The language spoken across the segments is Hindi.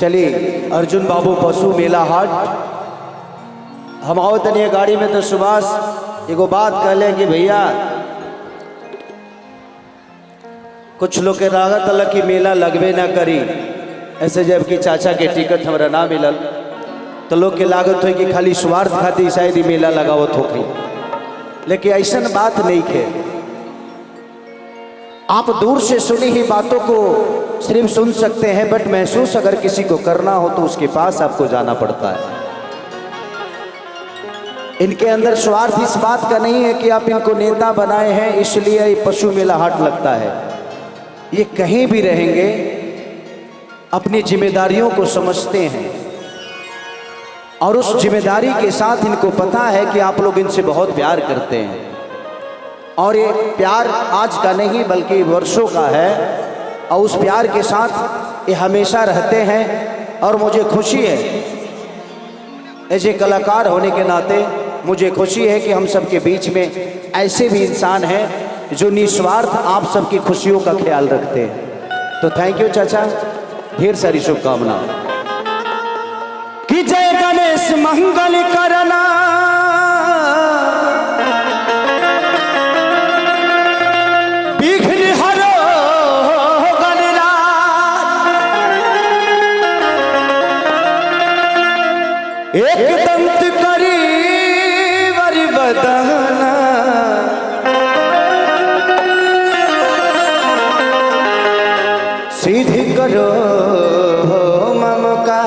चलिए अर्जुन बाबू पशु मेला हाट हम आओ तनिए गाड़ी में तो सुभाष एगो बात कह लें कि भैया कुछ लोग के लागत अलग कि मेला लगबे ना करी ऐसे जबकि चाचा के टिकट हमारा ना मिलल तो लोग के लागत हो कि खाली स्वार्थ खातिर शायद ही मेला लगावत होगी, लेकिन ऐसा बात नहीं है। आप दूर से सुनी ही बातों को सिर्फ सुन सकते हैं, बट महसूस अगर किसी को करना हो तो उसके पास आपको जाना पड़ता है। इनके अंदर स्वार्थ इस बात का नहीं है कि आप इनको नेता बनाए हैं इसलिए ये पशु मेला हाट लगता है। ये कहीं भी रहेंगे अपनी जिम्मेदारियों को समझते हैं और उस जिम्मेदारी के साथ इनको पता है कि आप लोग इनसे बहुत प्यार करते हैं और ये प्यार आज का नहीं बल्कि वर्षों का है और उस प्यार के साथ ये हमेशा रहते हैं। और मुझे खुशी है एज ए कलाकार होने के नाते मुझे खुशी है कि हम सबके बीच में ऐसे भी इंसान हैं जो निस्वार्थ आप सबकी खुशियों का ख्याल रखते हैं। तो थैंक यू चाचा, ढेर सारी शुभकामनाएं। कि जय गणेश मंगल करना विघ्न हरो गणराज एक दंत करी वर बदना सीधी करो मम का।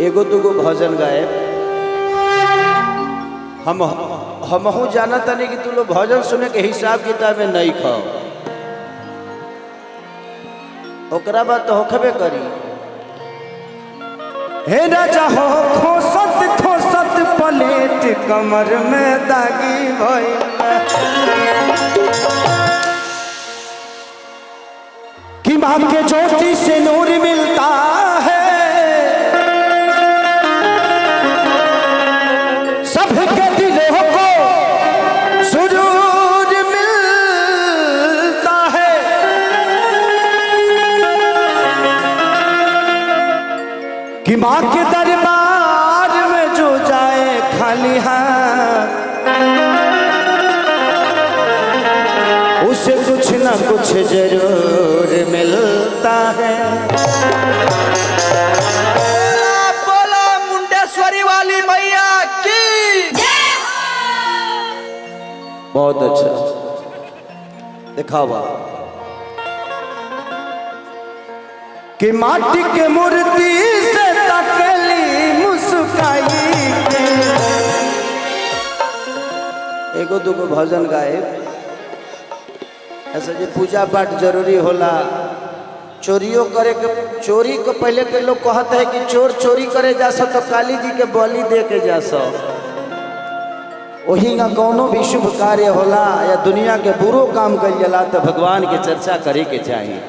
एगो दुगो भजन गाए हम जाना तनी कि तू लोग भजन सुने के हिसाब किताब में नहीं खाओ, ओकरा बाद तो होखबे करी। हे राजा हो खोसत प्लेट कमर में दागी भई कि माँ के ज्योति से नूर मिलता है सबके दिलों को सुरूर मिलता है। कि माँ के दरबार में जो जाए खाली हाथ उसे कुछ ना कुछ जरूर मिलता है। बोला मुंडेश्वरी वाली मैया की बहुत अच्छा दिखावा कि माटी के मूर्ति से तकली मुस्काई के एगो दुगो भजन गाए। ऐसा जो पूजा पाठ जरूरी होला, चोरियों करे के चोरी को पहले के लोग कहते हैं कि चोर चोरी करे जा सो तो काली जी के बलि दे के जा सो। वही का कोनो भी शुभ कार्य होला या दुनिया के बुरो काम कर जला तो भगवान के चर्चा करे के चाहिए।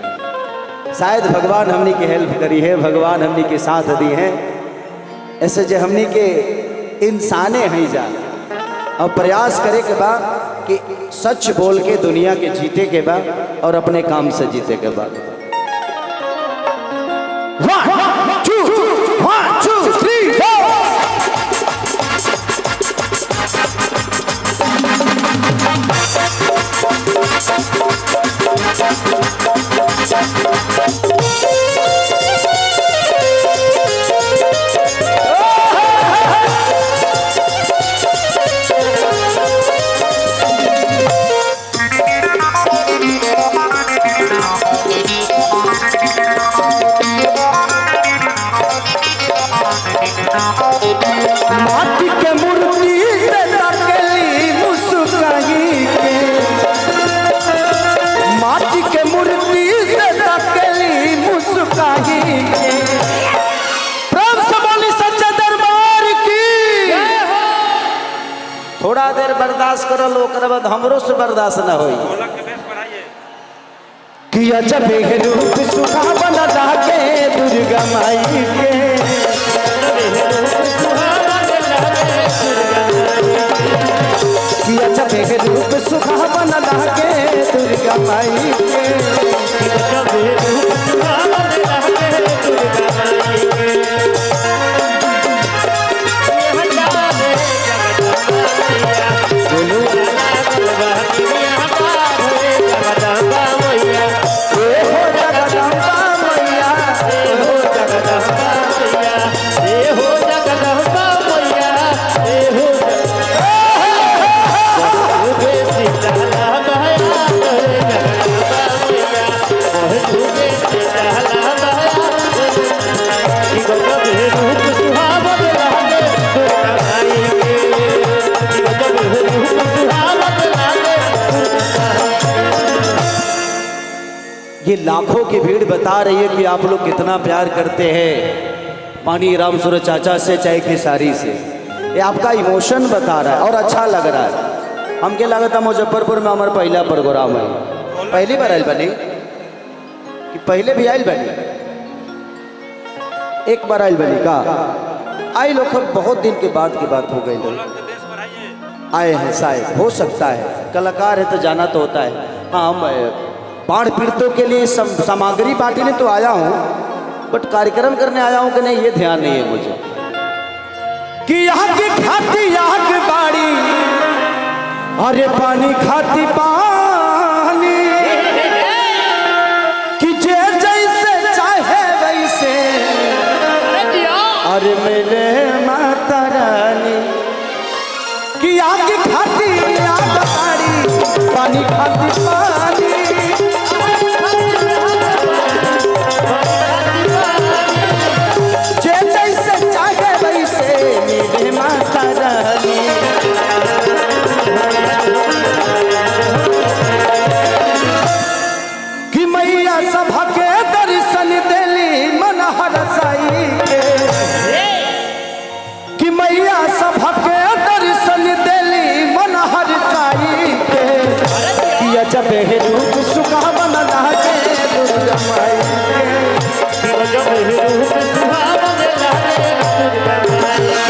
शायद भगवान हमनी के हेल्प करी है, भगवान हमनी के साथ दी है। ऐसे जो हमनी के इंसाने हैं जा और प्रयास करे के बाद कि सच बोल के दुनिया के जीते के बाद और अपने काम से जीते के बाद। 1 2 3 4 माटी के मूर्ति से तकली मुस्काई के माटी के मूर्ति से तकली मुस्काई के प्रभु से बोली सच्चे दरबार की। थोड़ा देर बर्दाश्त करो लो, ओकरा बाद हमरो से बर्दाश्त ना होई। कि अजब रूप सुहावन लागे दुर्गा माई के सुहावन लागे दुर्गा माई के। ये लाखों की भीड़ बता रही है कि आप लोग कितना प्यार करते हैं पानी राम सूरज चाचा से चाहे खेसारी से। ये आपका इमोशन बता रहा है और अच्छा लग रहा है। हमके लगा था मुजफ्फरपुर में हमारा पहला प्रोग्राम है। पहली बार आयल बनी कि पहले भी आयल बनी? एक बार आयल बनी का आई लोग बहुत दिन के बाद की बात हो गई। लोग आए हैं शायद, हो सकता है कलाकार है तो जाना तो होता है। हाँ मैं बाढ़ पीड़ितों के लिए सामग्री बांटने तो आया हूँ, बट कार्यक्रम करने आया हूँ कि नहीं ये ध्यान नहीं है मुझे। कि यहाँ की खाती यहाँ की बाड़ी, अरे पानी खाती पानी, कि जे जैसे चाहे वैसे, अरे मेरे माता रानी। कि यहाँ की खाती यहाँ की बाड़ी, पानी खाती पानी, कि मैया सभा के दर्शन देली मन हरसाई के। कि मैया सभा के दर्शन देली मन हरसाई के। कि अजब है रूप सुहावन लागे दुर्गा माई के। कि अजब है रूप सुहावन लागे दुर्गा माई के।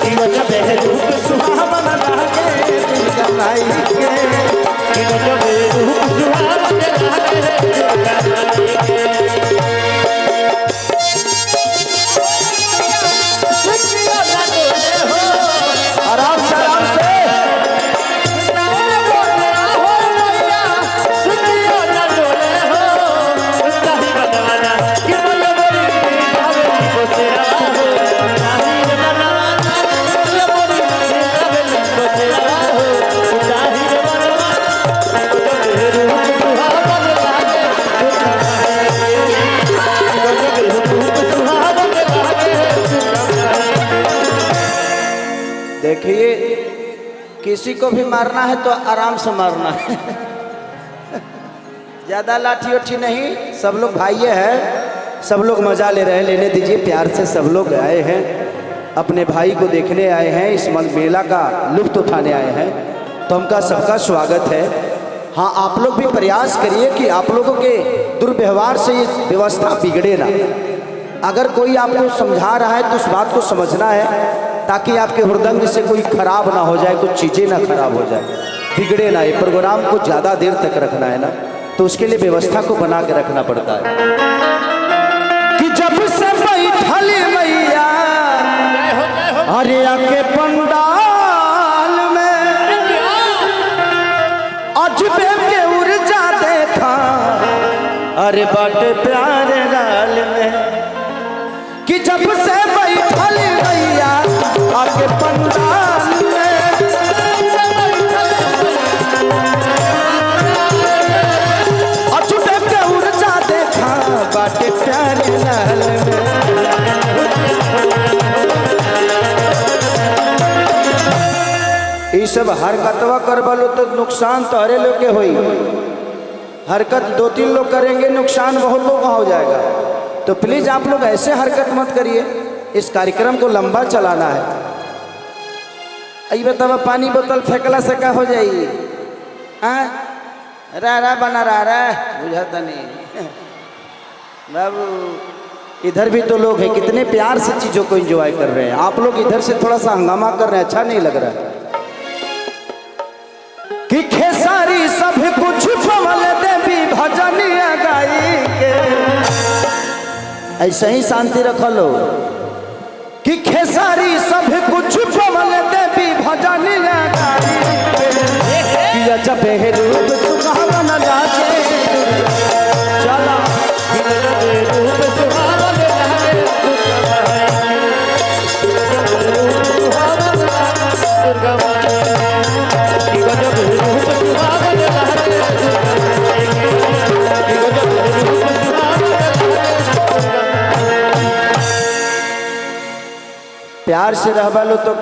कि अजब है रूप सुहावन लागे दुर्गा माई के। कि अजब है रूप सुहावन लागे दुर्गा माई के। आराम से आराम से देखिए, किसी को भी मारना है तो आराम से मारना है। ज्यादा लाठी उठी नहीं, सब लोग भाई हैं, सब लोग मजा ले रहे हैं, लेने दीजिए प्यार से। सब लोग आए हैं अपने भाई को देखने आए हैं, इस मेला का लुत्फ उठाने आए हैं, तो उनका सबका स्वागत है। हाँ आप लोग भी प्रयास करिए कि आप लोगों के दुर्व्यवहार से ये व्यवस्था बिगड़े ना। अगर कोई आपको समझा रहा है तो उस बात को समझना है, ताकि आपके हृदंग से कोई खराब ना हो जाए, कुछ चीज़ें ना खराब हो जाए, बिगड़े ना। ये प्रोग्राम को ज़्यादा देर तक रखना है ना, तो उसके लिए व्यवस्था को बना के रखना पड़ता है। कि जब से बैठल मैया अरे आके पंडाल में, अजबे के ऊर्जा देखा अरे बाटे प्यारे लाल में। कि जब से बैठल मैया आके पंडाल में, अजबे के ऊर्जा देखा बाटे प्यारे लाल में। ये सब हरकतवा कर बोलो तो नुकसान तो हरे लोग के होई। हरकत 2-3 लोग करेंगे, नुकसान बहुत लोग का हो जाएगा। तो प्लीज आप लोग ऐसे हरकत मत करिए, इस कार्यक्रम को लंबा चलाना है। आई बतावा पानी बोतल फेंकला से का हो जाएगी? रा बना रहा बुझाता नहीं बाबू। इधर भी तो लोग हैं, कितने प्यार से चीजों को एंजॉय कर रहे हैं। आप लोग इधर से थोड़ा सा हंगामा कर रहे हैं, अच्छा नहीं लग रहा है। कि कि खेसारी सब कुछ पवल देवी भजनिया गाई के। ऐसे ही शांति रखो लो कि खेसारी सब कुछ पवल देवी भजनिया गाई के। जब रूप सुहावन लागे चला रूप सुहावन लागे प्यार से रहबा लो तो